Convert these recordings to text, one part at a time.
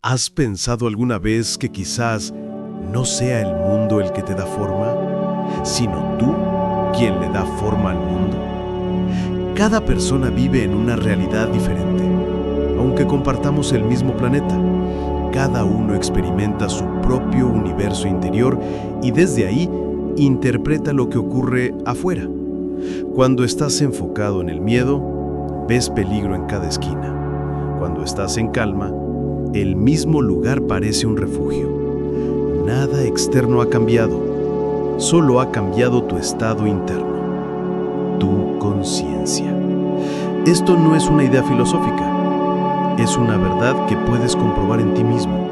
¿Has pensado alguna vez que quizás no sea el mundo el que te da forma, sino tú quien le da forma al mundo? Cada persona vive en una realidad diferente. Aunque compartamos el mismo planeta, cada uno experimenta su propio universo interior y desde ahí interpreta lo que ocurre afuera. Cuando estás enfocado en el miedo, ves peligro en cada esquina. Cuando estás en calma, el mismo lugar parece un refugio. Nada externo ha cambiado, solo ha cambiado tu estado interno, tu conciencia. Esto no es una idea filosófica, es una verdad que puedes comprobar en ti mismo.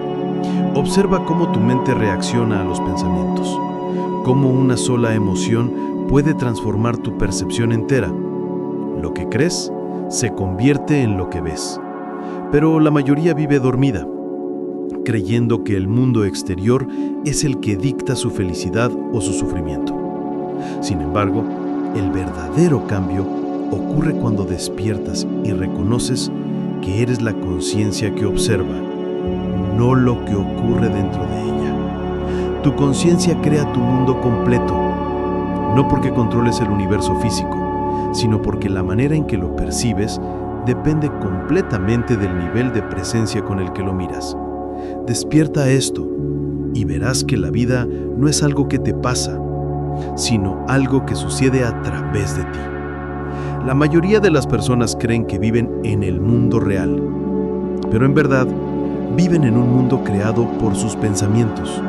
Observa cómo tu mente reacciona a los pensamientos, cómo una sola emoción puede transformar tu percepción entera. Lo que crees se convierte en lo que ves. Pero la mayoría vive dormida, creyendo que el mundo exterior es el que dicta su felicidad o su sufrimiento. Sin embargo, el verdadero cambio ocurre cuando despiertas y reconoces que eres la conciencia que observa, no lo que ocurre dentro de ella. Tu conciencia crea tu mundo completo, no porque controles el universo físico, sino porque la manera en que lo percibes depende completamente del nivel de presencia con el que lo miras. Despierta esto y verás que la vida no es algo que te pasa, sino algo que sucede a través de ti. La mayoría de las personas creen que viven en el mundo real, pero en verdad viven en un mundo creado por sus pensamientos.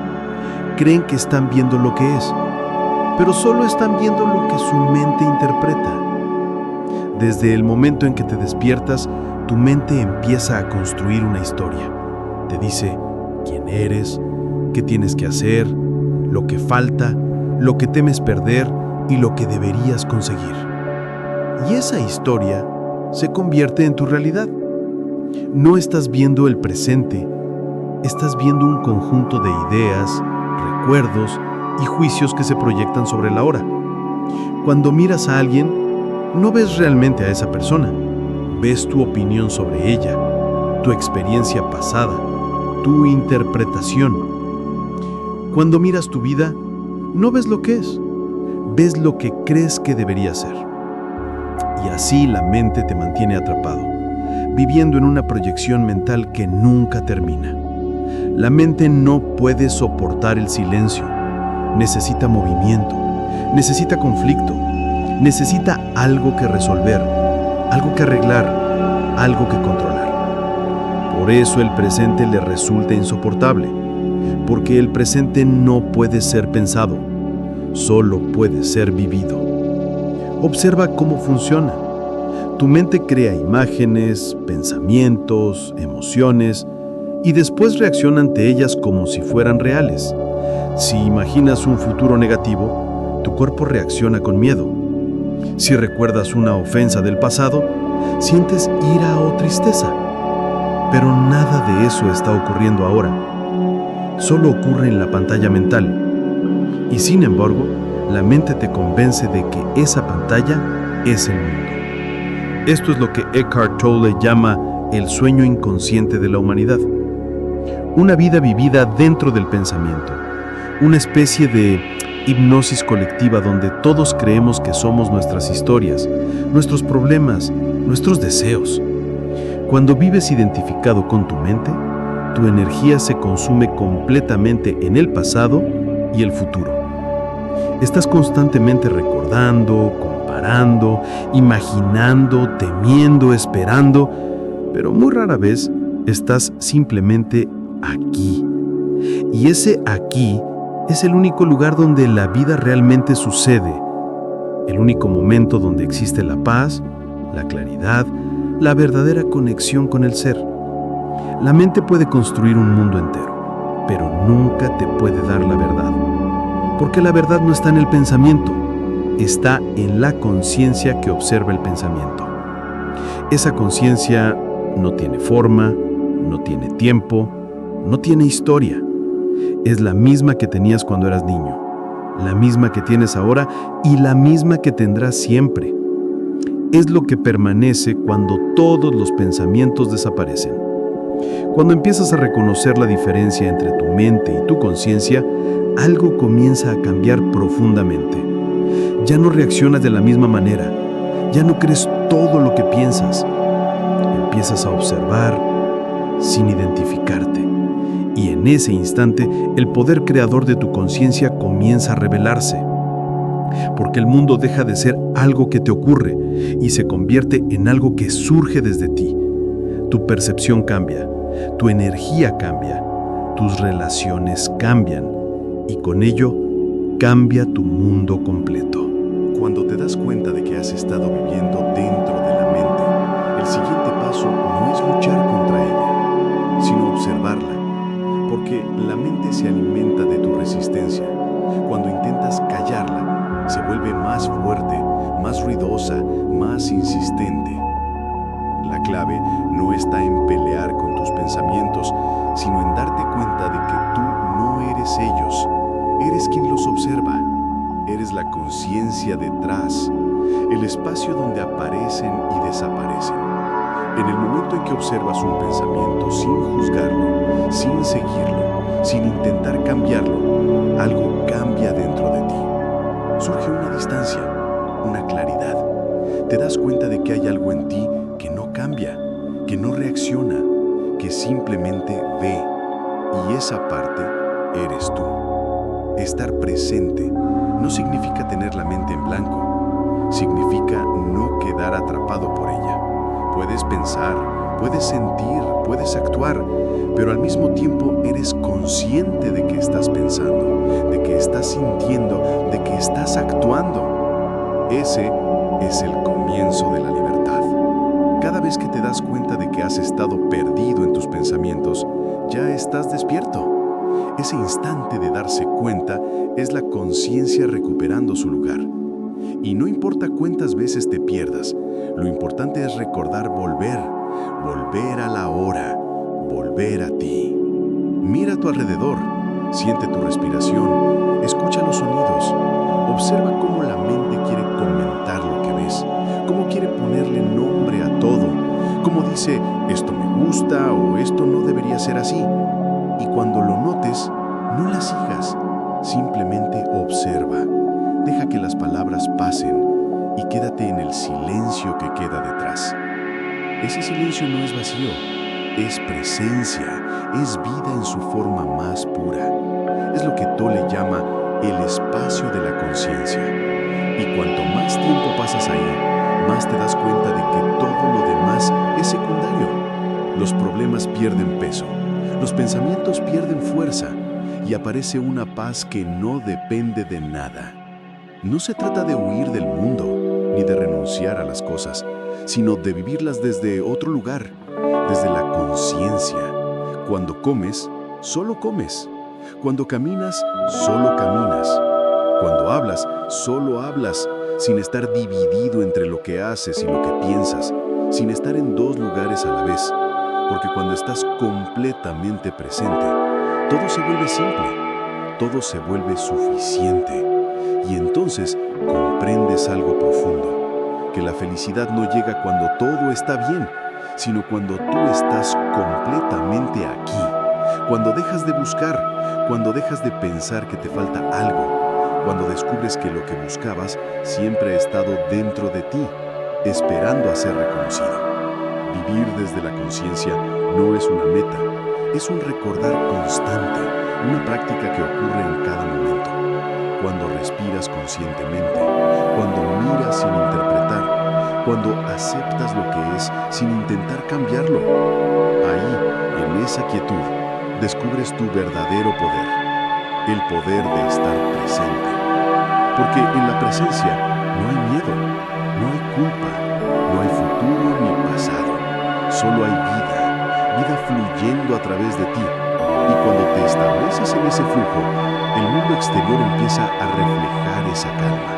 Creen que están viendo lo que es, pero solo están viendo lo que su mente interpreta. Desde el momento en que te despiertas, tu mente empieza a construir una historia. Te dice quién eres, qué tienes que hacer, lo que falta, lo que temes perder y lo que deberías conseguir. Y esa historia se convierte en tu realidad. No estás viendo el presente, estás viendo un conjunto de ideas, recuerdos y juicios que se proyectan sobre la hora. Cuando miras a alguien, no ves realmente a esa persona, ves tu opinión sobre ella, tu experiencia pasada, tu interpretación. Cuando miras tu vida, no ves lo que es, ves lo que crees que debería ser. Y así la mente te mantiene atrapado, viviendo en una proyección mental que nunca termina. La mente no puede soportar el silencio, necesita movimiento, necesita conflicto. Necesita algo que resolver, algo que arreglar, algo que controlar. Por eso el presente le resulta insoportable, porque el presente no puede ser pensado, solo puede ser vivido. Observa cómo funciona. Tu mente crea imágenes, pensamientos, emociones, y después reacciona ante ellas como si fueran reales. Si imaginas un futuro negativo, tu cuerpo reacciona con miedo. Si recuerdas una ofensa del pasado, sientes ira o tristeza. Pero nada de eso está ocurriendo ahora. Solo ocurre en la pantalla mental. Y sin embargo, la mente te convence de que esa pantalla es el mundo. Esto es lo que Eckhart Tolle llama el sueño inconsciente de la humanidad. Una vida vivida dentro del pensamiento. Una especie de hipnosis colectiva donde todos creemos que somos nuestras historias, nuestros problemas, nuestros deseos. Cuando vives identificado con tu mente, tu energía se consume completamente en el pasado y el futuro. Estás constantemente recordando, comparando, imaginando, temiendo, esperando, pero muy rara vez estás simplemente aquí. Y ese aquí es el único lugar donde la vida realmente sucede, el único momento donde existe la paz, la claridad, la verdadera conexión con el ser. La mente puede construir un mundo entero, pero nunca te puede dar la verdad, porque la verdad no está en el pensamiento, está en la conciencia que observa el pensamiento. Esa conciencia no tiene forma, no tiene tiempo, no tiene historia. Es la misma que tenías cuando eras niño, la misma que tienes ahora y la misma que tendrás siempre. Es lo que permanece cuando todos los pensamientos desaparecen. Cuando empiezas a reconocer la diferencia entre tu mente y tu conciencia, algo comienza a cambiar profundamente. Ya no reaccionas de la misma manera, ya no crees todo lo que piensas. Empiezas a observar sin identificarte. Y en ese instante, el poder creador de tu conciencia comienza a revelarse. Porque el mundo deja de ser algo que te ocurre y se convierte en algo que surge desde ti. Tu percepción cambia, tu energía cambia, tus relaciones cambian y con ello cambia tu mundo completo. Cuando te das cuenta de que has estado viviendo dentro de la mente, el siguiente paso no es luchar contra ella, sino observarla, porque la mente se alimenta de tu resistencia. Cuando intentas callarla, se vuelve más fuerte, más ruidosa, más insistente. La clave no está en pelear con tus pensamientos, sino en darte cuenta de que tú no eres ellos, eres quien los observa. Eres la conciencia detrás, el espacio donde aparecen y desaparecen. En el momento en que observas un pensamiento sin juzgarlo, sin seguirlo, sin intentar cambiarlo, algo cambia dentro de ti. Surge una distancia, una claridad. Te das cuenta de que hay algo en ti que no cambia, que no reacciona, que simplemente ve. Y esa parte eres tú. Estar presente no significa tener la mente en blanco, significa no quedar atrapado por ella. Puedes pensar, puedes sentir, puedes actuar, pero al mismo tiempo eres consciente de que estás pensando, de que estás sintiendo, de que estás actuando. Ese es el comienzo de la libertad. Cada vez que te das cuenta de que has estado perdido en tus pensamientos, ya estás despierto. Ese instante de darse cuenta es la conciencia recuperando su lugar. Y no importa cuántas veces te pierdas, lo importante es recordar volver a la hora, volver a ti. Mira a tu alrededor, siente tu respiración, escucha los sonidos, observa cómo la mente quiere comentar lo que ves, cómo quiere ponerle nombre a todo, cómo dice, esto me gusta o esto no debería ser así. Y cuando lo notes, no la sigas, simplemente observa. Deja que las palabras pasen y quédate en el silencio que queda detrás. Ese silencio no es vacío, es presencia, es vida en su forma más pura. Es lo que Tolle llama el espacio de la conciencia. Y cuanto más tiempo pasas ahí, más te das cuenta de que todo lo demás es secundario. Los problemas pierden peso. Los pensamientos pierden fuerza y aparece una paz que no depende de nada. No se trata de huir del mundo ni de renunciar a las cosas, sino de vivirlas desde otro lugar, desde la conciencia. Cuando comes, solo comes. Cuando caminas, solo caminas. Cuando hablas, solo hablas, sin estar dividido entre lo que haces y lo que piensas, sin estar en dos lugares a la vez. Porque cuando estás completamente presente, todo se vuelve simple, todo se vuelve suficiente. Y entonces comprendes algo profundo, que la felicidad no llega cuando todo está bien, sino cuando tú estás completamente aquí. Cuando dejas de buscar, cuando dejas de pensar que te falta algo, cuando descubres que lo que buscabas siempre ha estado dentro de ti, esperando a ser reconocido. Vivir desde la conciencia no es una meta, es un recordar constante, una práctica que ocurre en cada momento. Cuando respiras conscientemente, cuando miras sin interpretar, cuando aceptas lo que es sin intentar cambiarlo. Ahí, en esa quietud, descubres tu verdadero poder, el poder de estar presente. Porque en la presencia no hay miedo, no hay culpa, no hay futuro ni pasado. Solo hay vida fluyendo a través de ti. Y cuando te estableces en ese flujo, el mundo exterior empieza a reflejar esa calma.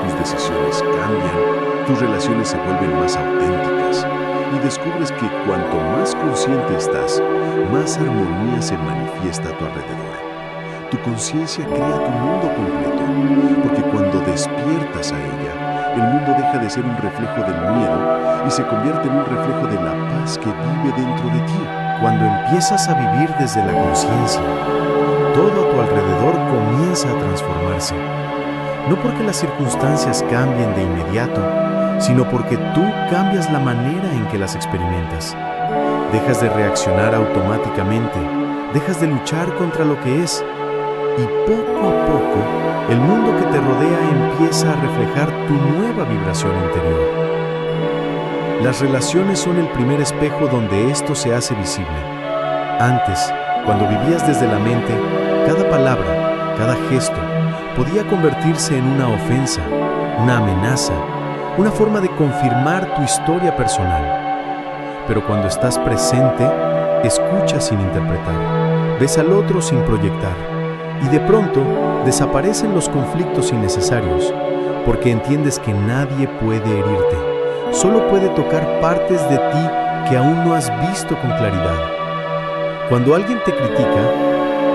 Tus decisiones cambian, tus relaciones se vuelven más auténticas. Y descubres que cuanto más consciente estás, más armonía se manifiesta a tu alrededor. Tu conciencia crea tu mundo completo, porque cuando despiertas a ella, el mundo deja de ser un reflejo del miedo y se convierte en un reflejo de la paz que vive dentro de ti. Cuando empiezas a vivir desde la conciencia, todo a tu alrededor comienza a transformarse. No porque las circunstancias cambien de inmediato, sino porque tú cambias la manera en que las experimentas. Dejas de reaccionar automáticamente, dejas de luchar contra lo que es, y poco a poco el mundo que te rodea empieza a reflejar tu nueva vibración interior. Las relaciones son el primer espejo donde esto se hace visible. Antes, cuando vivías desde la mente, cada palabra, cada gesto, podía convertirse en una ofensa, una amenaza, una forma de confirmar tu historia personal. Pero cuando estás presente, escuchas sin interpretar, ves al otro sin proyectar, y de pronto desaparecen los conflictos innecesarios, porque entiendes que nadie puede herirte, solo puede tocar partes de ti que aún no has visto con claridad. Cuando alguien te critica,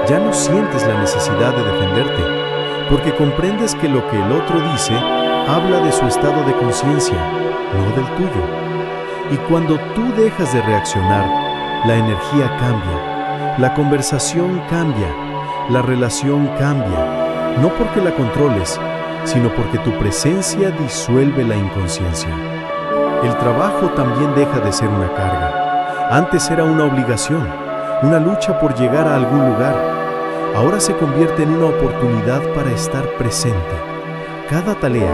ya no sientes la necesidad de defenderte, porque comprendes que lo que el otro dice habla de su estado de conciencia, no del tuyo. Y cuando tú dejas de reaccionar, la energía cambia, la conversación cambia, la relación cambia, no porque la controles, sino porque tu presencia disuelve la inconsciencia. El trabajo también deja de ser una carga. Antes era una obligación, una lucha por llegar a algún lugar. Ahora se convierte en una oportunidad para estar presente. Cada tarea,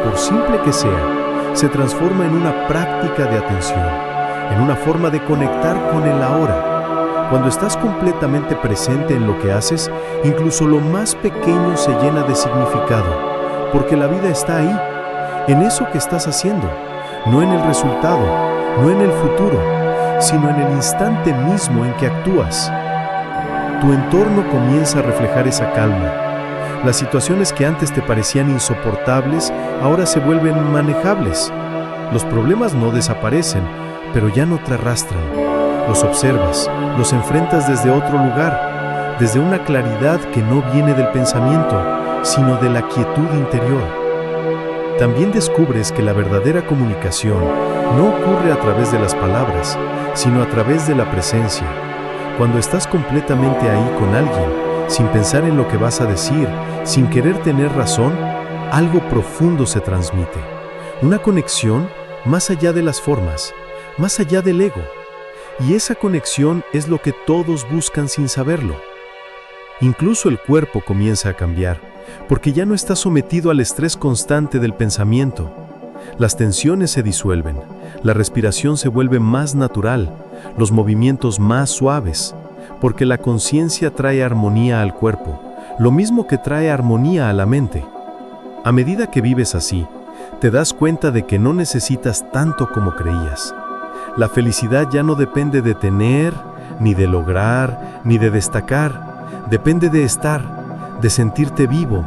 por simple que sea, se transforma en una práctica de atención, en una forma de conectar con el ahora. Cuando estás completamente presente en lo que haces, incluso lo más pequeño se llena de significado, porque la vida está ahí, en eso que estás haciendo, no en el resultado, no en el futuro, sino en el instante mismo en que actúas. Tu entorno comienza a reflejar esa calma. Las situaciones que antes te parecían insoportables ahora se vuelven manejables. Los problemas no desaparecen, pero ya no te arrastran. Los observas, los enfrentas desde otro lugar, desde una claridad que no viene del pensamiento, sino de la quietud interior. También descubres que la verdadera comunicación no ocurre a través de las palabras, sino a través de la presencia. Cuando estás completamente ahí con alguien, sin pensar en lo que vas a decir, sin querer tener razón, algo profundo se transmite. Una conexión más allá de las formas, más allá del ego. Y esa conexión es lo que todos buscan sin saberlo. Incluso el cuerpo comienza a cambiar, porque ya no está sometido al estrés constante del pensamiento. Las tensiones se disuelven, la respiración se vuelve más natural, los movimientos más suaves, porque la conciencia trae armonía al cuerpo, lo mismo que trae armonía a la mente. A medida que vives así, te das cuenta de que no necesitas tanto como creías. La felicidad ya no depende de tener, ni de lograr, ni de destacar. Depende de estar, de sentirte vivo,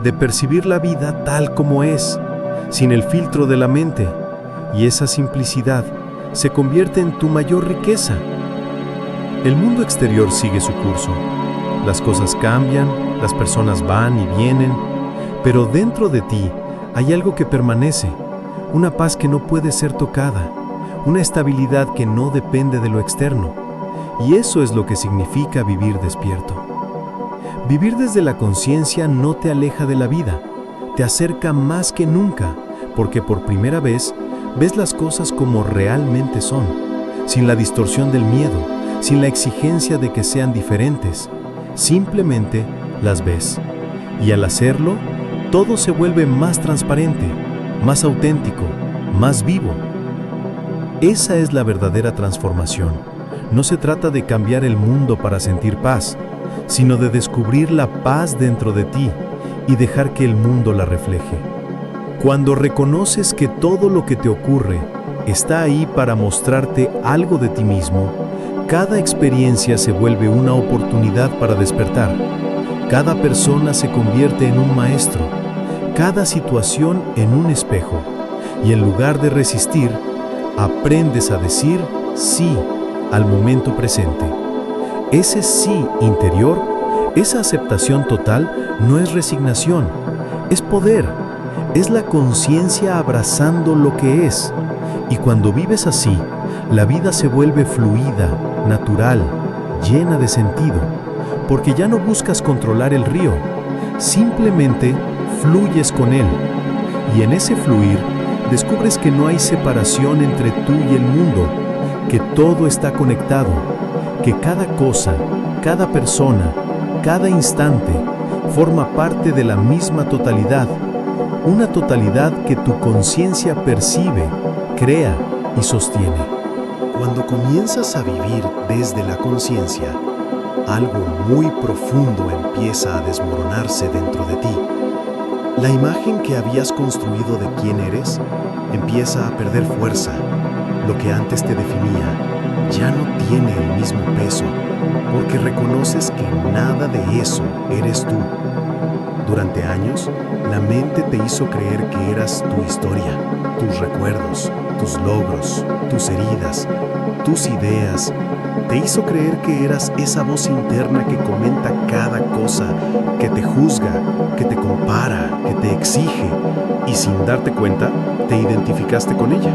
de percibir la vida tal como es, sin el filtro de la mente. Y esa simplicidad se convierte en tu mayor riqueza. El mundo exterior sigue su curso. Las cosas cambian, las personas van y vienen, pero dentro de ti hay algo que permanece, una paz que no puede ser tocada, una estabilidad que no depende de lo externo. Y eso es lo que significa vivir despierto. Vivir desde la conciencia no te aleja de la vida, te acerca más que nunca, porque por primera vez ves las cosas como realmente son, sin la distorsión del miedo, sin la exigencia de que sean diferentes. Simplemente las ves. Y al hacerlo, todo se vuelve más transparente, más auténtico, más vivo. Esa es la verdadera transformación. No se trata de cambiar el mundo para sentir paz, sino de descubrir la paz dentro de ti y dejar que el mundo la refleje. Cuando reconoces que todo lo que te ocurre está ahí para mostrarte algo de ti mismo, cada experiencia se vuelve una oportunidad para despertar. Cada persona se convierte en un maestro, cada situación en un espejo, y en lugar de resistir, aprendes a decir sí al momento presente. Ese sí interior, esa aceptación total, no es resignación, es poder, es la conciencia abrazando lo que es. Y cuando vives así, La vida se vuelve fluida, natural, llena de sentido, porque ya no buscas controlar el río, simplemente fluyes con él. Y en ese fluir, descubres que no hay separación entre tú y el mundo, que todo está conectado, que cada cosa, cada persona, cada instante forma parte de la misma totalidad, una totalidad que tu conciencia percibe, crea y sostiene. Cuando comienzas a vivir desde la conciencia, algo muy profundo empieza a desmoronarse dentro de ti. La imagen que habías construido de quién eres empieza a perder fuerza. Lo que antes te definía ya no tiene el mismo peso, porque reconoces que nada de eso eres tú. Durante años, la mente te hizo creer que eras tu historia, tus recuerdos, tus logros, tus heridas, tus ideas. Te hizo creer que eras esa voz interna que comenta cada cosa, que te juzga, que te compara, que te exige, y sin darte cuenta, te identificaste con ella.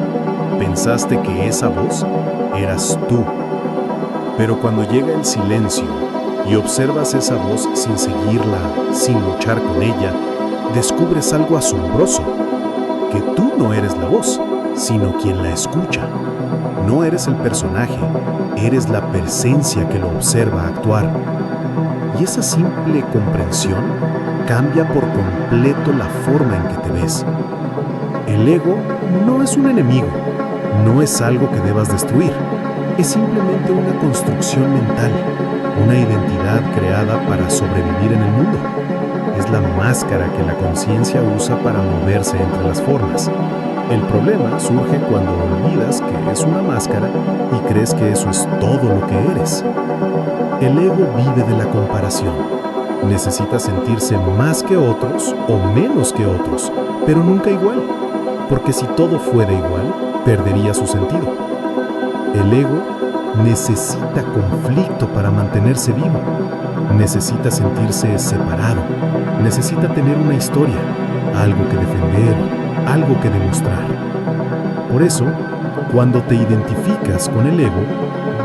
Pensaste que esa voz eras tú. Pero cuando llega el silencio y observas esa voz sin seguirla, sin luchar con ella, descubres algo asombroso, que tú no eres la voz, sino quien la escucha. No eres el personaje, eres la presencia que lo observa actuar. Y esa simple comprensión cambia por completo la forma en que te ves. El ego no es un enemigo, no es algo que debas destruir, es simplemente una construcción mental, una identidad creada para sobrevivir en el mundo. Es la máscara que la conciencia usa para moverse entre las formas. El problema surge cuando olvidas que es una máscara y crees que eso es todo lo que eres. El ego vive de la comparación. Necesita sentirse más que otros o menos que otros, pero nunca igual, porque si todo fuera igual, perdería su sentido. El ego necesita conflicto para mantenerse vivo. Necesita sentirse separado. Necesita tener una historia, algo que defender, algo que demostrar. Por eso, cuando te identificas con el ego,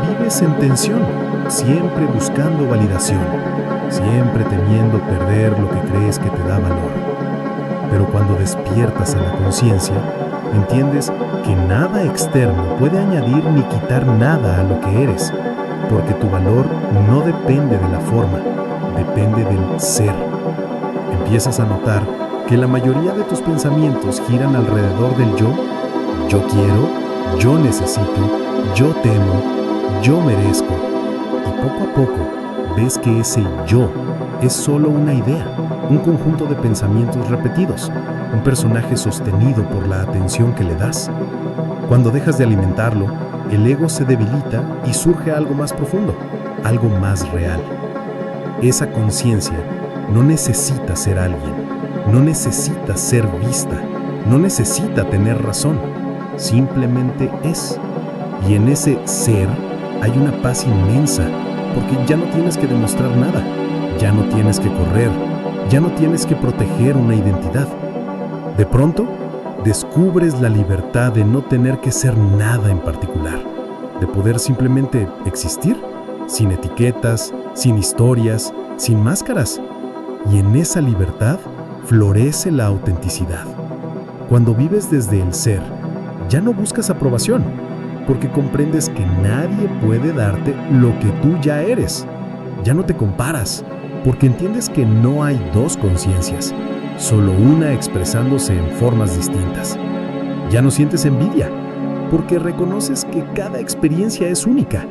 vives en tensión, siempre buscando validación, siempre temiendo perder lo que crees que te da valor. Pero cuando despiertas a la conciencia, entiendes que nada externo puede añadir ni quitar nada a lo que eres, porque tu valor no depende de la forma, depende del ser. Empiezas a notar que la mayoría de tus pensamientos giran alrededor del yo quiero, yo necesito, yo temo, yo merezco. Y poco a poco ves que ese yo es solo una idea, un conjunto de pensamientos repetidos, un personaje sostenido por la atención que le das. Cuando dejas de alimentarlo, el ego se debilita y surge algo más profundo, algo más real. Esa conciencia no necesita ser alguien, no necesita ser vista, no necesita tener razón, simplemente es. Y en ese ser hay una paz inmensa, porque ya no tienes que demostrar nada, ya no tienes que correr, ya no tienes que proteger una identidad. De pronto, descubres la libertad de no tener que ser nada en particular, de poder simplemente existir, sin etiquetas, sin historias, sin máscaras. Y en esa libertad florece la autenticidad. Cuando vives desde el ser, ya no buscas aprobación, porque comprendes que nadie puede darte lo que tú ya eres. Ya no te comparas, porque entiendes que no hay dos conciencias, solo una expresándose en formas distintas. Ya no sientes envidia, porque reconoces que cada experiencia es única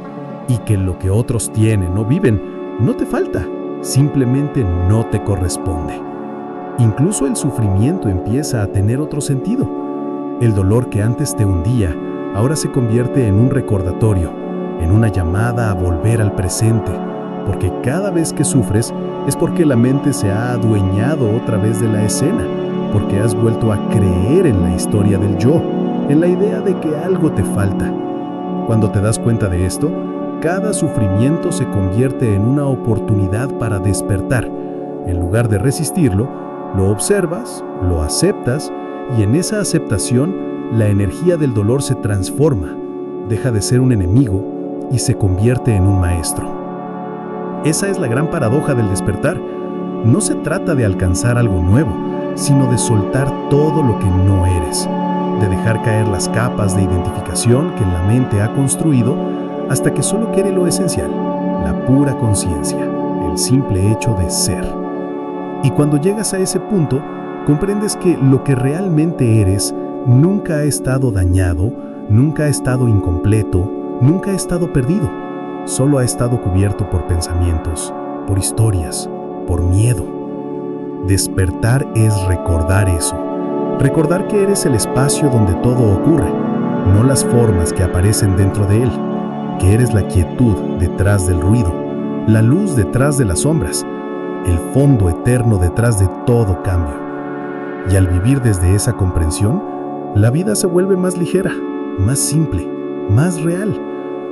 y que lo que otros tienen o viven no te falta, simplemente no te corresponde. Incluso el sufrimiento empieza a tener otro sentido. El dolor que antes te hundía, ahora se convierte en un recordatorio, en una llamada a volver al presente, porque cada vez que sufres es porque la mente se ha adueñado otra vez de la escena, porque has vuelto a creer en la historia del yo, en la idea de que algo te falta. Cuando te das cuenta de esto, cada sufrimiento se convierte en una oportunidad para despertar. En lugar de resistirlo, lo observas, lo aceptas, y en esa aceptación, la energía del dolor se transforma. deja de ser un enemigo y se convierte en un maestro. Esa es la gran paradoja del despertar. No se trata de alcanzar algo nuevo, sino de soltar todo lo que no eres, de dejar caer las capas de identificación que la mente ha construido hasta que solo quede lo esencial, la pura conciencia, el simple hecho de ser. Y cuando llegas a ese punto, comprendes que lo que realmente eres nunca ha estado dañado, nunca ha estado incompleto, nunca ha estado perdido. Solo ha estado cubierto por pensamientos, por historias, por miedo. Despertar es recordar eso. Recordar que eres el espacio donde todo ocurre, no las formas que aparecen dentro de él, que eres la quietud detrás del ruido, la luz detrás de las sombras, el fondo eterno detrás de todo cambio. Y al vivir desde esa comprensión, la vida se vuelve más ligera, más simple, más real,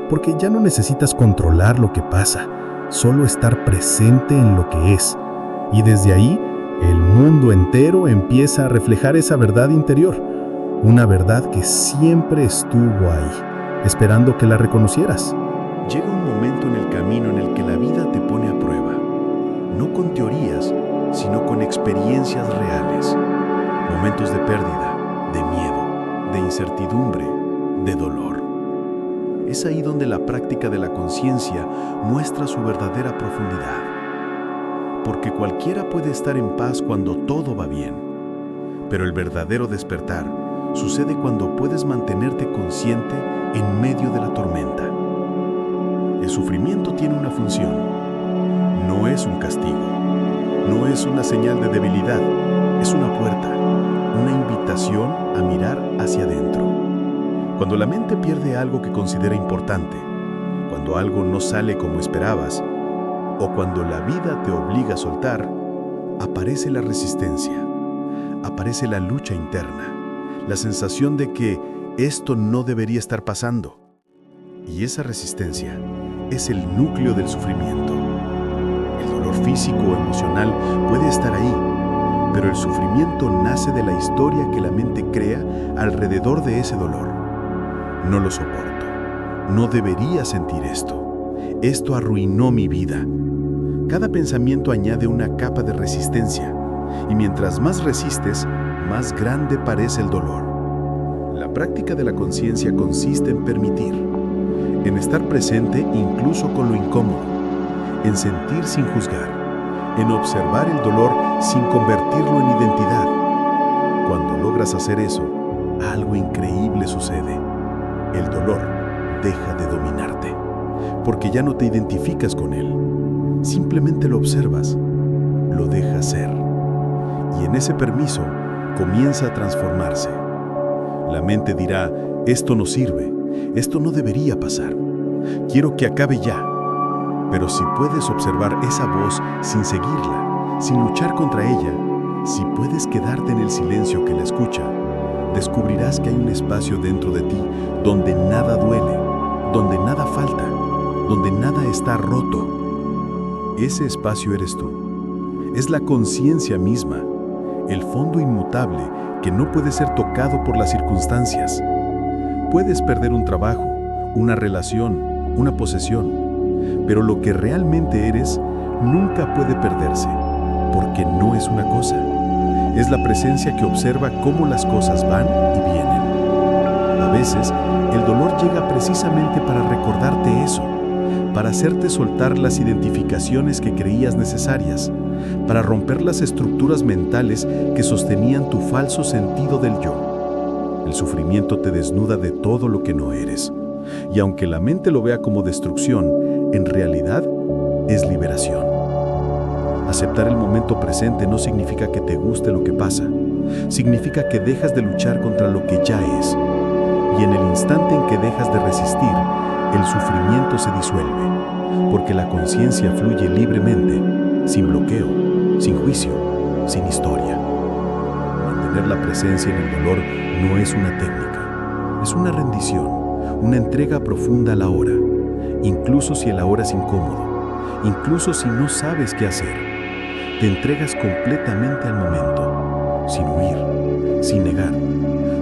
porque ya no necesitas controlar lo que pasa, solo estar presente en lo que es. Y desde ahí, el mundo entero empieza a reflejar esa verdad interior, una verdad que siempre estuvo ahí, esperando que la reconocieras. Llega un momento en el camino en el que la vida te pone a prueba, no con teorías, sino con experiencias reales. Momentos de pérdida, de miedo, de incertidumbre, de dolor. Es ahí donde la práctica de la conciencia muestra su verdadera profundidad. Porque cualquiera puede estar en paz cuando todo va bien, pero el verdadero despertar sucede cuando puedes mantenerte consciente en medio de la tormenta. El sufrimiento tiene una función. No es un castigo, no es una señal de debilidad, es una puerta, una invitación a mirar hacia adentro. Cuando la mente pierde algo que considera importante, cuando algo no sale como esperabas, o cuando la vida te obliga a soltar, aparece la resistencia, aparece la lucha interna, la sensación de que esto no debería estar pasando. Y esa resistencia es el núcleo del sufrimiento. El dolor físico o emocional puede estar ahí, pero el sufrimiento nace de la historia que la mente crea alrededor de ese dolor. No lo soporto. No debería sentir esto. Esto arruinó mi vida. Cada pensamiento añade una capa de resistencia, y mientras más resistes, más grande parece el dolor. La práctica de la conciencia consiste en permitir, en estar presente incluso con lo incómodo, en sentir sin juzgar, en observar el dolor sin convertirlo en identidad. Cuando logras hacer eso, algo increíble sucede. El dolor deja de dominarte, porque ya no te identificas con él. Simplemente lo observas, lo dejas ser. Y en ese permiso comienza a transformarse. La mente dirá, esto no sirve, esto no debería pasar. Quiero que acabe ya. Pero si puedes observar esa voz sin seguirla, sin luchar contra ella, si puedes quedarte en el silencio que la escucha, descubrirás que hay un espacio dentro de ti donde nada duele, donde nada falta, donde nada está roto. Ese espacio eres tú. Es la conciencia misma, el fondo inmutable que no puede ser tocado por las circunstancias. Puedes perder un trabajo, una relación, una posesión, pero lo que realmente eres nunca puede perderse, porque no es una cosa. Es la presencia que observa cómo las cosas van y vienen. A veces, el dolor llega precisamente para recordarte eso, para hacerte soltar las identificaciones que creías necesarias, para romper las estructuras mentales que sostenían tu falso sentido del yo. El sufrimiento te desnuda de todo lo que no eres, y aunque la mente lo vea como destrucción, en realidad es liberación. Aceptar el momento presente no significa que te guste lo que pasa, significa que dejas de luchar contra lo que ya es, y en el instante en que dejas de resistir, el sufrimiento se disuelve, porque la conciencia fluye libremente, sin bloqueo, sin juicio, sin historia. Mantener la presencia en el dolor no es una técnica, es una rendición, una entrega profunda a la hora, incluso si el ahora es incómodo, incluso si no sabes qué hacer. Te entregas completamente al momento, sin huir, sin negar,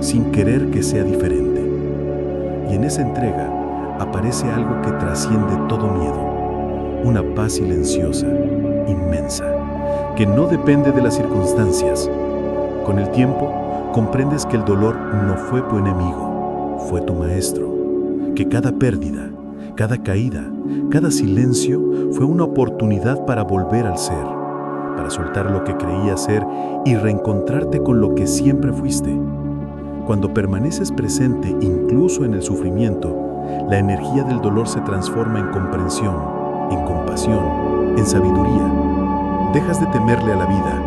sin querer que sea diferente. Y Y en esa entrega aparece algo que trasciende todo miedo, una paz silenciosa, inmensa, que no depende de las circunstancias. Con el tiempo, comprendes que el dolor no fue tu enemigo, fue tu maestro, que cada pérdida, cada caída, cada silencio fue una oportunidad para volver al ser, para soltar lo que creías ser y reencontrarte con lo que siempre fuiste. Cuando permaneces presente incluso en el sufrimiento, la energía del dolor se transforma en comprensión, en compasión, en sabiduría. Dejas de temerle a la vida,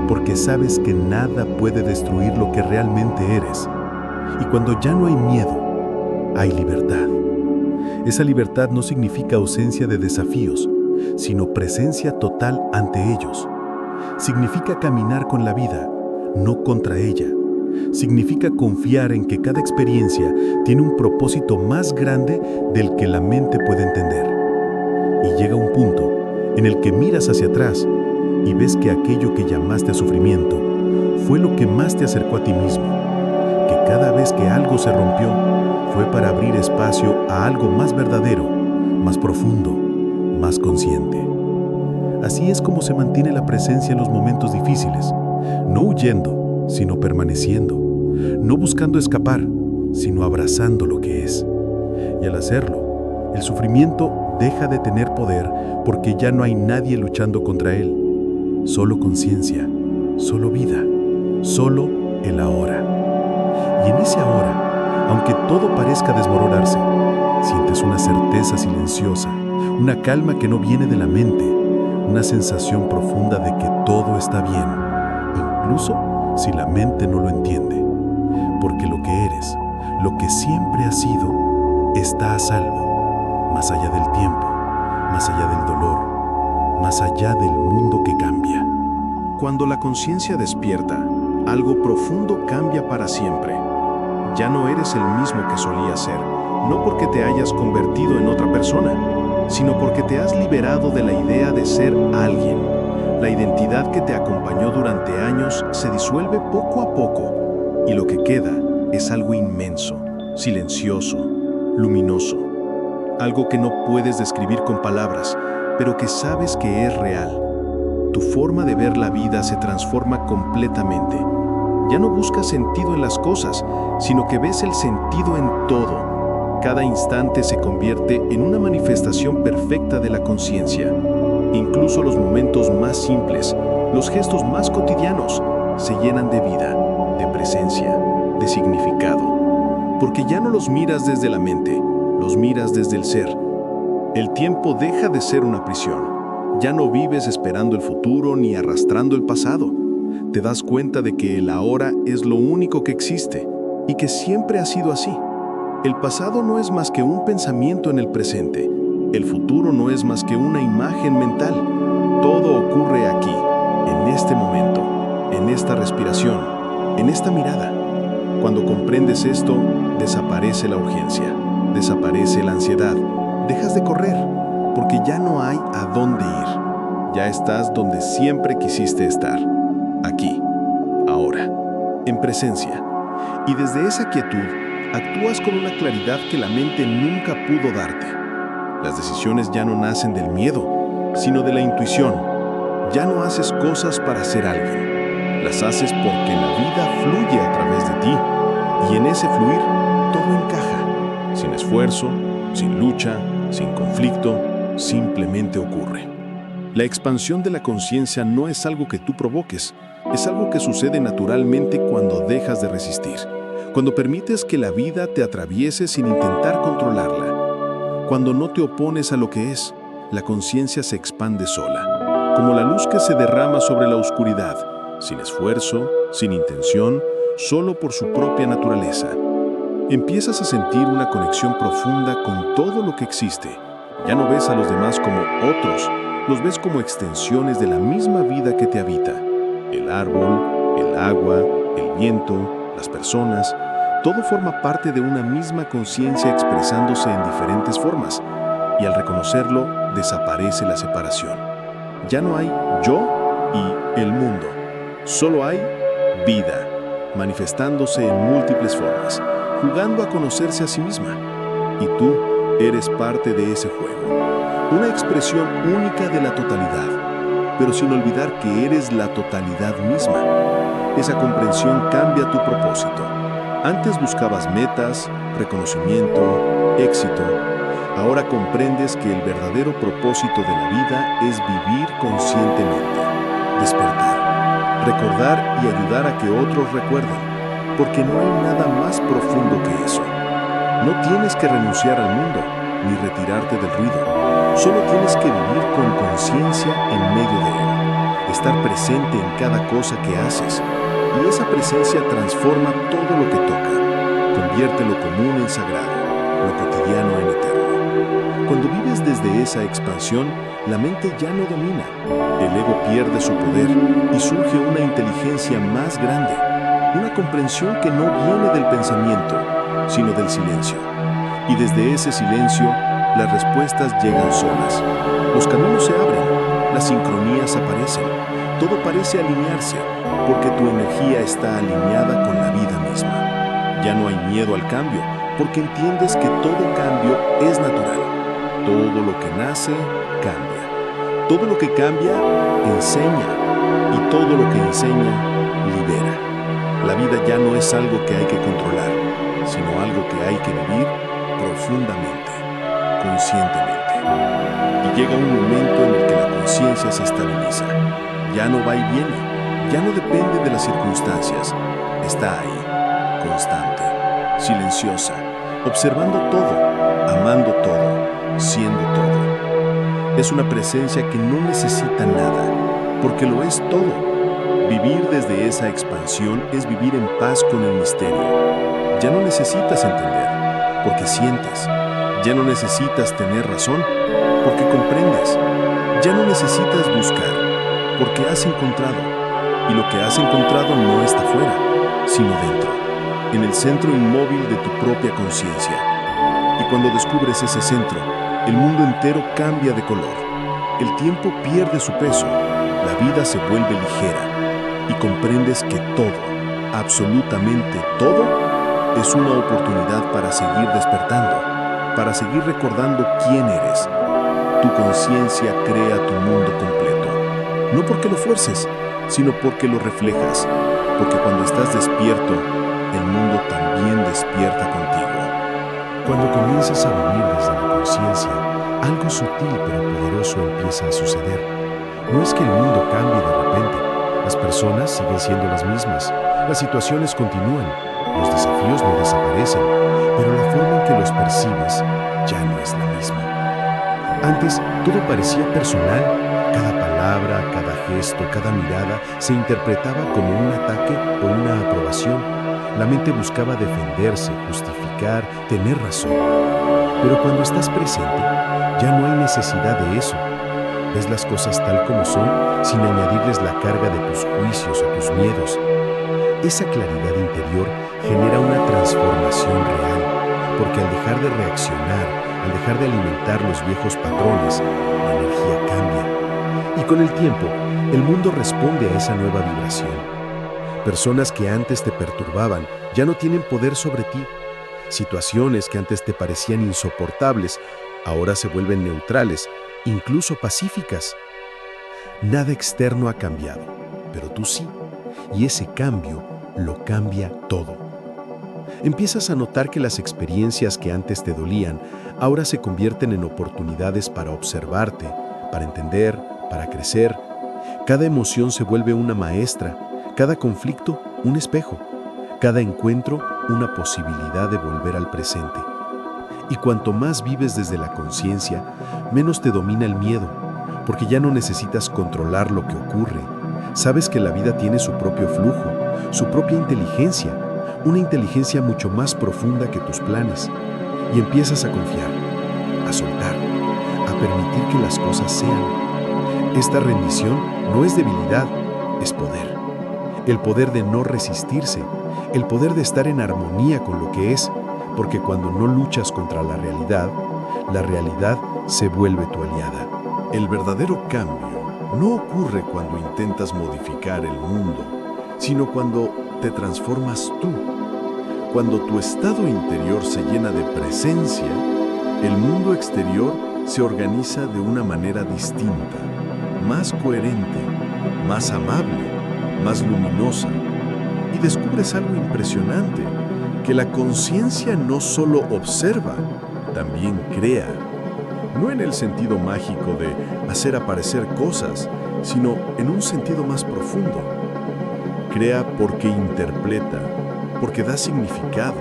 porque sabes que nada puede destruir lo que realmente eres. Y cuando ya no hay miedo, hay libertad. Esa libertad no significa ausencia de desafíos, sino presencia total ante ellos. Significa caminar con la vida, no contra ella. Significa confiar en que cada experiencia tiene un propósito más grande del que la mente puede entender. Y llega un punto en el que miras hacia atrás y ves que aquello que llamaste a sufrimiento fue lo que más te acercó a ti mismo, que cada vez que algo se rompió fue para abrir espacio a algo más verdadero, más profundo, más consciente. Así es como se mantiene la presencia en los momentos difíciles, no huyendo, sino permaneciendo, no buscando escapar, sino abrazando lo que es. Y al hacerlo, el sufrimiento deja de tener poder porque ya no hay nadie luchando contra él. Solo conciencia, solo vida, solo el ahora. Y en ese ahora, aunque todo parezca desmoronarse, sientes una certeza silenciosa, una calma que no viene de la mente, una sensación profunda de que todo está bien, incluso si la mente no lo entiende, porque lo que eres, lo que siempre has sido, está a salvo, más allá del tiempo, más allá del dolor, más allá del mundo que cambia. Cuando la conciencia despierta, algo profundo cambia para siempre. Ya no eres el mismo que solías ser, no porque te hayas convertido en otra persona, sino porque te has liberado de la idea de ser alguien. La identidad que te acompañó durante años se disuelve poco a poco y lo que queda es algo inmenso, silencioso, luminoso. Algo que no puedes describir con palabras, pero que sabes que es real. Tu forma de ver la vida se transforma completamente. Ya no buscas sentido en las cosas, sino que ves el sentido en todo. Cada instante se convierte en una manifestación perfecta de la conciencia. Incluso los momentos más simples, los gestos más cotidianos, se llenan de vida, de presencia, de significado. Porque ya no los miras desde la mente, los miras desde el ser. El tiempo deja de ser una prisión. Ya no vives esperando el futuro ni arrastrando el pasado. Te das cuenta de que el ahora es lo único que existe y que siempre ha sido así. El pasado no es más que un pensamiento en el presente. El futuro no es más que una imagen mental. Todo ocurre aquí, en este momento, en esta respiración, en esta mirada. Cuando comprendes esto, desaparece la urgencia, desaparece la ansiedad. Dejas de correr, porque ya no hay a dónde ir. Ya estás donde siempre quisiste estar, aquí, ahora, en presencia. Y desde esa quietud, actúas con una claridad que la mente nunca pudo darte. Las decisiones ya no nacen del miedo, sino de la intuición. Ya no haces cosas para ser alguien. Las haces porque la vida fluye a través de ti. Y en ese fluir, todo encaja. Sin esfuerzo, sin lucha, sin conflicto, simplemente ocurre. La expansión de la conciencia no es algo que tú provoques. Es algo que sucede naturalmente cuando dejas de resistir. Cuando permites que la vida te atraviese sin intentar controlarla. Cuando no te opones a lo que es, la conciencia se expande sola, como la luz que se derrama sobre la oscuridad, sin esfuerzo, sin intención, solo por su propia naturaleza. Empiezas a sentir una conexión profunda con todo lo que existe. Ya no ves a los demás como otros, los ves como extensiones de la misma vida que te habita. El árbol, el agua, el viento, las personas, todo forma parte de una misma conciencia expresándose en diferentes formas, y al reconocerlo, desaparece la separación. Ya no hay yo y el mundo, solo hay vida, manifestándose en múltiples formas, jugando a conocerse a sí misma. y tú eres parte de ese juego. Una expresión única de la totalidad, pero sin olvidar que eres la totalidad misma. Esa comprensión cambia tu propósito. Antes buscabas metas, reconocimiento, éxito. Ahora comprendes que el verdadero propósito de la vida es vivir conscientemente, despertar, recordar y ayudar a que otros recuerden, porque no hay nada más profundo que eso. No tienes que renunciar al mundo, ni retirarte del ruido. Solo tienes que vivir con conciencia en medio de él, estar presente en cada cosa que haces, y esa presencia transforma todo lo que toca, convierte lo común en sagrado, lo cotidiano en eterno. Cuando vives desde esa expansión, la mente ya no domina, el ego pierde su poder y surge una inteligencia más grande, una comprensión que no viene del pensamiento, sino del silencio. Y desde ese silencio, las respuestas llegan solas. Los caminos se abren, las sincronías aparecen, todo parece alinearse, porque tu energía está alineada con la vida misma. Ya no hay miedo al cambio, porque entiendes que todo cambio es natural. Todo lo que nace, cambia. Todo lo que cambia, enseña. Y todo lo que enseña, libera. La vida ya no es algo que hay que controlar, sino algo que hay que vivir profundamente, conscientemente. Y llega un momento en el que la conciencia se estabiliza. Ya no va y viene, ya no depende de las circunstancias. Está ahí, constante, silenciosa, observando todo, amando todo, siendo todo. Es una presencia que no necesita nada, porque lo es todo. Vivir desde esa expansión es vivir en paz con el misterio. Ya no necesitas entender, porque sientes. Ya no necesitas tener razón, porque comprendes. Ya no necesitas buscar, porque has encontrado. Y lo que has encontrado no está fuera, sino dentro, en el centro inmóvil de tu propia conciencia. Y cuando descubres ese centro, el mundo entero cambia de color. El tiempo pierde su peso, la vida se vuelve ligera. Y comprendes que todo, absolutamente todo, es una oportunidad para seguir despertando, para seguir recordando quién eres. Tu conciencia crea tu mundo completo, no porque lo fuerces, sino porque lo reflejas, porque cuando estás despierto, el mundo también despierta contigo. Cuando comienzas a vivir desde la conciencia, algo sutil pero poderoso empieza a suceder. No es que el mundo cambie de repente. Las personas siguen siendo las mismas, las situaciones continúan, los desafíos no desaparecen, pero la forma en que los percibes ya no es la misma. Antes todo parecía personal, cada palabra, cada gesto, cada mirada se interpretaba como un ataque o una aprobación. La mente buscaba defenderse, justificar, tener razón. Pero cuando estás presente, ya no hay necesidad de eso. Ves las cosas tal como son, sin añadirles la carga de tus juicios o tus miedos. Esa claridad interior genera una transformación real, porque al dejar de reaccionar, al dejar de alimentar los viejos patrones, la energía cambia. Y con el tiempo, el mundo responde a esa nueva vibración. Personas que antes te perturbaban ya no tienen poder sobre ti. Situaciones que antes te parecían insoportables, ahora se vuelven neutrales, incluso pacíficas. Nada externo ha cambiado, pero tú sí, y ese cambio lo cambia todo. Empiezas a notar que las experiencias que antes te dolían, ahora se convierten en oportunidades para observarte, para entender, para crecer. Cada emoción se vuelve una maestra, cada conflicto un espejo, cada encuentro una posibilidad de volver al presente. Y cuanto más vives desde la conciencia, menos te domina el miedo, porque ya no necesitas controlar lo que ocurre. Sabes que la vida tiene su propio flujo, su propia inteligencia, una inteligencia mucho más profunda que tus planes. Y empiezas a confiar, a soltar, a permitir que las cosas sean. Esta rendición no es debilidad, es poder. El poder de no resistirse, el poder de estar en armonía con lo que es, porque cuando no luchas contra la realidad se vuelve tu aliada. El verdadero cambio no ocurre cuando intentas modificar el mundo, sino cuando te transformas tú. Cuando tu estado interior se llena de presencia, el mundo exterior se organiza de una manera distinta, más coherente, más amable, más luminosa. Y descubres algo impresionante, que la conciencia no solo observa, también crea. No en el sentido mágico de hacer aparecer cosas, sino en un sentido más profundo. Crea porque interpreta, porque da significado,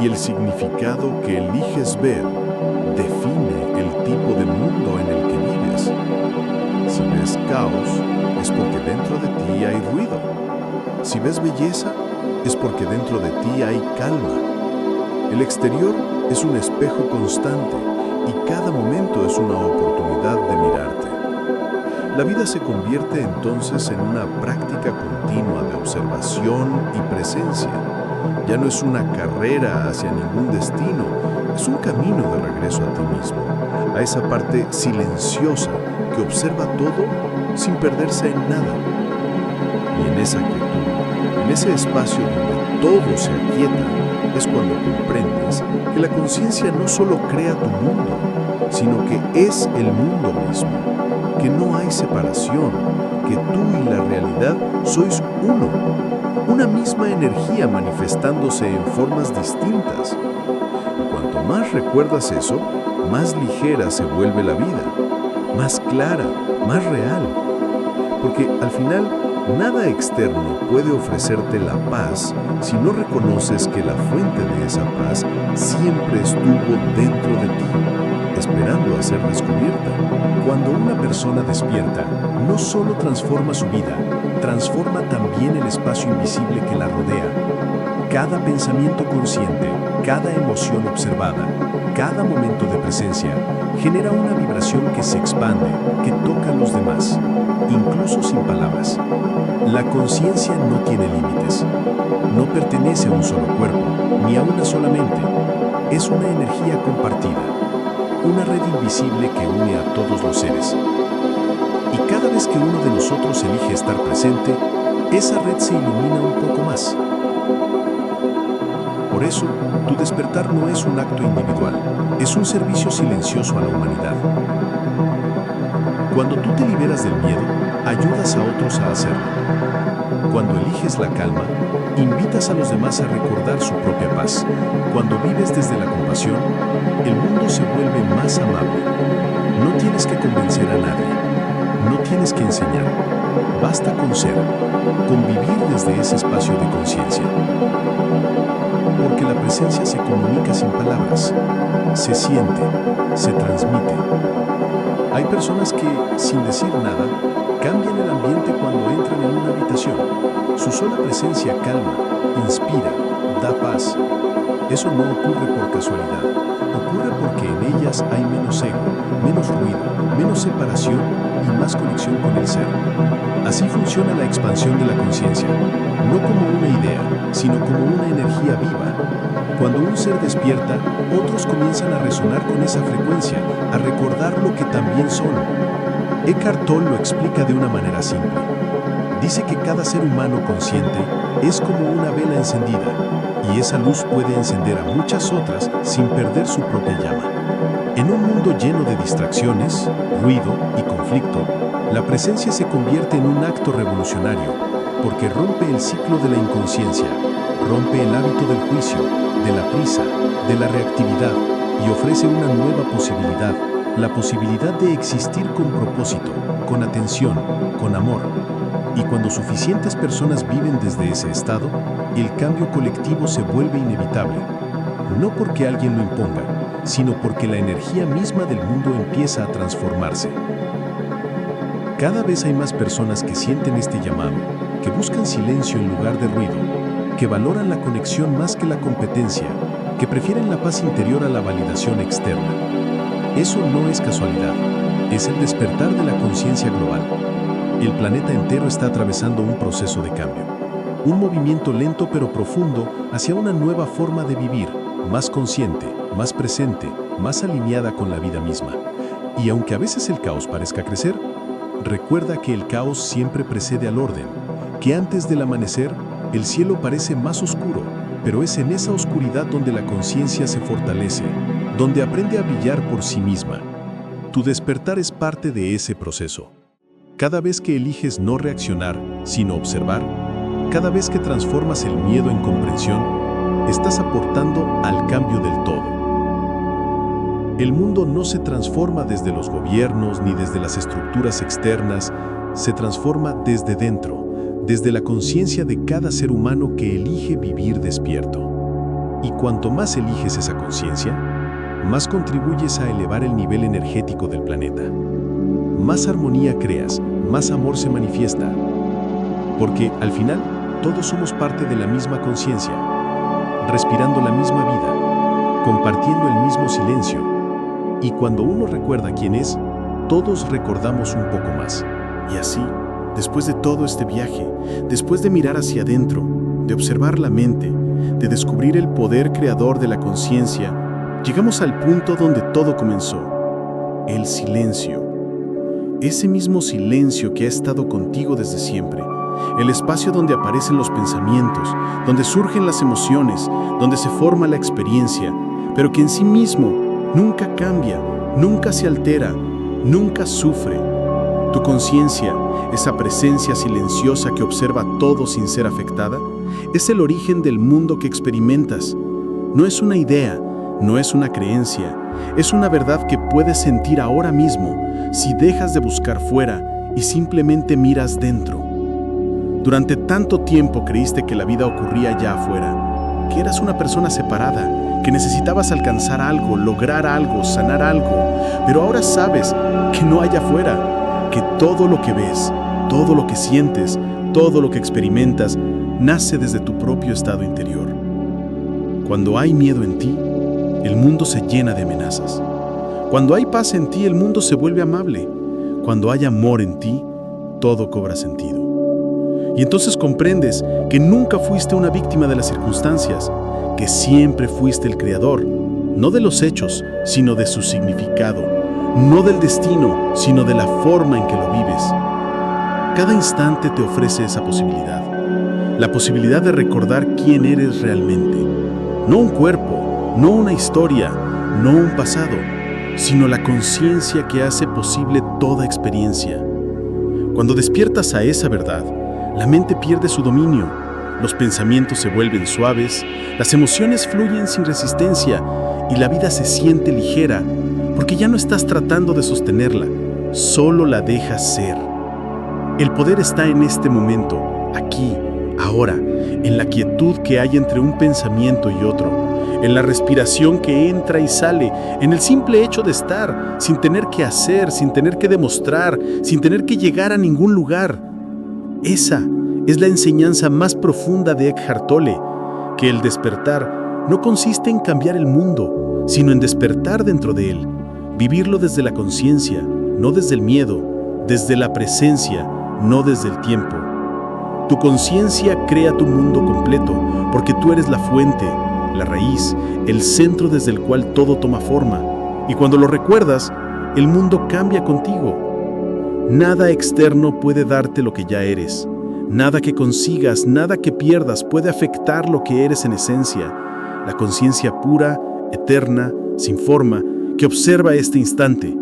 y el significado que eliges ver define el tipo de mundo en el que vives. Si ves caos, es porque dentro de ti hay ruido. Si ves belleza, es porque dentro de ti hay calma. El exterior es un espejo constante y cada momento es una oportunidad de mirarte. La vida se convierte entonces en una práctica continua de observación y presencia. Ya no es una carrera hacia ningún destino, es un camino de regreso a ti mismo, a esa parte silenciosa que observa todo sin perderse en nada. Y en esa quietud, en ese espacio donde todo se aquieta, es cuando comprendes que la conciencia no solo crea tu mundo, sino que es el mundo mismo, que no hay separación, que tú y la realidad sois uno, una misma energía manifestándose en formas distintas. Y cuanto más recuerdas eso, más ligera se vuelve la vida, más clara, más real. Porque al final, nada externo puede ofrecerte la paz si no reconoces que la fuente de esa paz siempre estuvo dentro de ti, esperando a ser descubierta. Cuando una persona despierta, no solo transforma su vida, transforma también el espacio invisible que la rodea. Cada pensamiento consciente, cada emoción observada, cada momento de presencia, genera una vibración que se expande, que toca a los demás, incluso sin palabras. La conciencia no tiene límites. No pertenece a un solo cuerpo, ni a una sola mente. Es una energía compartida, una red invisible que une a todos los seres. Y cada vez que uno de nosotros elige estar presente, esa red se ilumina un poco más. Por eso, tu despertar no es un acto individual, es un servicio silencioso a la humanidad. Cuando tú te liberas del miedo, ayudas a otros a hacerlo. Cuando eliges la calma, invitas a los demás a recordar su propia paz. Cuando vives desde la compasión, el mundo se vuelve más amable. No tienes que convencer a nadie, no tienes que enseñar. Basta con ser, convivir desde ese espacio de conciencia. Porque la presencia se comunica sin palabras, se siente, se transmite. Hay personas que, sin decir nada, cambian el ambiente cuando entran en una habitación. Su sola presencia calma, inspira, da paz. Eso no ocurre por casualidad. Ocurre porque en ellas hay menos ego, menos ruido, menos separación y más conexión con el ser. Así funciona la expansión de la conciencia, no como una idea, sino como una energía viva. Cuando un ser despierta, otros comienzan a resonar con esa frecuencia, a recordar lo que también son. Eckhart Tolle lo explica de una manera simple. Dice que cada ser humano consciente es como una vela encendida, y esa luz puede encender a muchas otras sin perder su propia llama. En un mundo lleno de distracciones, ruido y conflicto, la presencia se convierte en un acto revolucionario, porque rompe el ciclo de la inconsciencia, rompe el hábito del juicio, de la prisa, de la reactividad y ofrece una nueva posibilidad, la posibilidad de existir con propósito, con atención, con amor. Y cuando suficientes personas viven desde ese estado, el cambio colectivo se vuelve inevitable, no porque alguien lo imponga, sino porque la energía misma del mundo empieza a transformarse. Cada vez hay más personas que sienten este llamado, que buscan silencio en lugar de ruido, que valoran la conexión más que la competencia, que prefieren la paz interior a la validación externa. Eso no es casualidad, es el despertar de la conciencia global. El planeta entero está atravesando un proceso de cambio, un movimiento lento pero profundo hacia una nueva forma de vivir, más consciente, más presente, más alineada con la vida misma. Y aunque a veces el caos parezca crecer, recuerda que el caos siempre precede al orden, que antes del amanecer, el cielo parece más oscuro, Pero es en esa oscuridad donde la conciencia se fortalece, donde aprende a brillar por sí misma. Tu despertar es parte de ese proceso. Cada vez que eliges no reaccionar, sino observar, cada vez que transformas el miedo en comprensión, estás aportando al cambio del todo. El mundo no se transforma desde los gobiernos ni desde las estructuras externas, se transforma desde dentro, desde la conciencia de cada ser humano que elige vivir despierto. Y cuanto más eliges esa conciencia, más contribuyes a elevar el nivel energético del planeta. Más armonía creas, más amor se manifiesta. Porque al final, todos somos parte de la misma conciencia, respirando la misma vida, compartiendo el mismo silencio. Y cuando uno recuerda quién es, todos recordamos un poco más. Y así, después de todo este viaje, después de mirar hacia adentro, de observar la mente, de descubrir el poder creador de la conciencia, llegamos al punto donde todo comenzó: el silencio. Ese mismo silencio que ha estado contigo desde siempre. El espacio donde aparecen los pensamientos, donde surgen las emociones, donde se forma la experiencia, pero que en sí mismo nunca cambia, nunca se altera, nunca sufre. Tu conciencia, esa presencia silenciosa que observa todo sin ser afectada, es el origen del mundo que experimentas. No es una idea, no es una creencia, es una verdad que puedes sentir ahora mismo si dejas de buscar fuera y simplemente miras dentro. Durante tanto tiempo creíste que la vida ocurría allá afuera, que eras una persona separada, que necesitabas alcanzar algo, lograr algo, sanar algo, pero ahora sabes que no hay afuera, que todo lo que ves, todo lo que sientes, todo lo que experimentas, nace desde tu propio estado interior. Cuando hay miedo en ti, el mundo se llena de amenazas. Cuando hay paz en ti, el mundo se vuelve amable. Cuando hay amor en ti, todo cobra sentido. Y entonces comprendes que nunca fuiste una víctima de las circunstancias, que siempre fuiste el creador, no de los hechos, sino de su significado, no del destino, sino de la forma en que lo vives. Cada instante te ofrece esa posibilidad, la posibilidad de recordar quién eres realmente. No un cuerpo, no una historia, no un pasado, sino la conciencia que hace posible toda experiencia. Cuando despiertas a esa verdad, la mente pierde su dominio, los pensamientos se vuelven suaves, las emociones fluyen sin resistencia y la vida se siente ligera, porque ya no estás tratando de sostenerla, solo la dejas ser. El poder está en este momento, aquí, ahora, en la quietud que hay entre un pensamiento y otro, en la respiración que entra y sale, en el simple hecho de estar, sin tener que hacer, sin tener que demostrar, sin tener que llegar a ningún lugar. Esa es la enseñanza más profunda de Eckhart Tolle, que el despertar no consiste en cambiar el mundo, sino en despertar dentro de él, vivirlo desde la conciencia, no desde el miedo, desde la presencia, no desde el tiempo. Tu conciencia crea tu mundo completo, porque tú eres la fuente, la raíz, el centro desde el cual todo toma forma, y cuando lo recuerdas, el mundo cambia contigo. Nada externo puede darte lo que ya eres. Nada que consigas, nada que pierdas puede afectar lo que eres en esencia. La conciencia pura, eterna, sin forma, que observa este instante.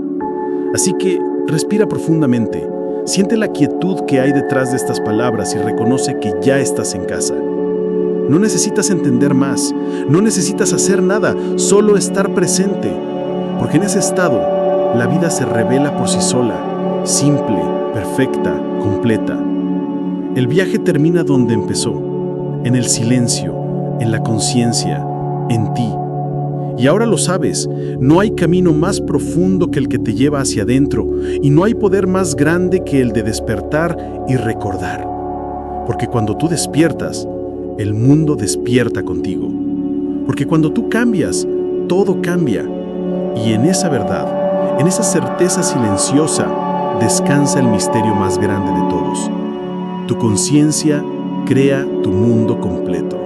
Así que respira profundamente, siente la quietud que hay detrás de estas palabras y reconoce que ya estás en casa. No necesitas entender más, no necesitas hacer nada, solo estar presente. Porque en ese estado, la vida se revela por sí sola. Simple, perfecta, completa. El viaje termina donde empezó, en el silencio, en la conciencia, en ti. Y ahora lo sabes, no hay camino más profundo que el que te lleva hacia adentro, y no hay poder más grande que el de despertar y recordar. Porque cuando tú despiertas, el mundo despierta contigo. Porque cuando tú cambias, todo cambia. Y en esa verdad, en esa certeza silenciosa, descansa el misterio más grande de todos. Tu conciencia crea tu mundo completo.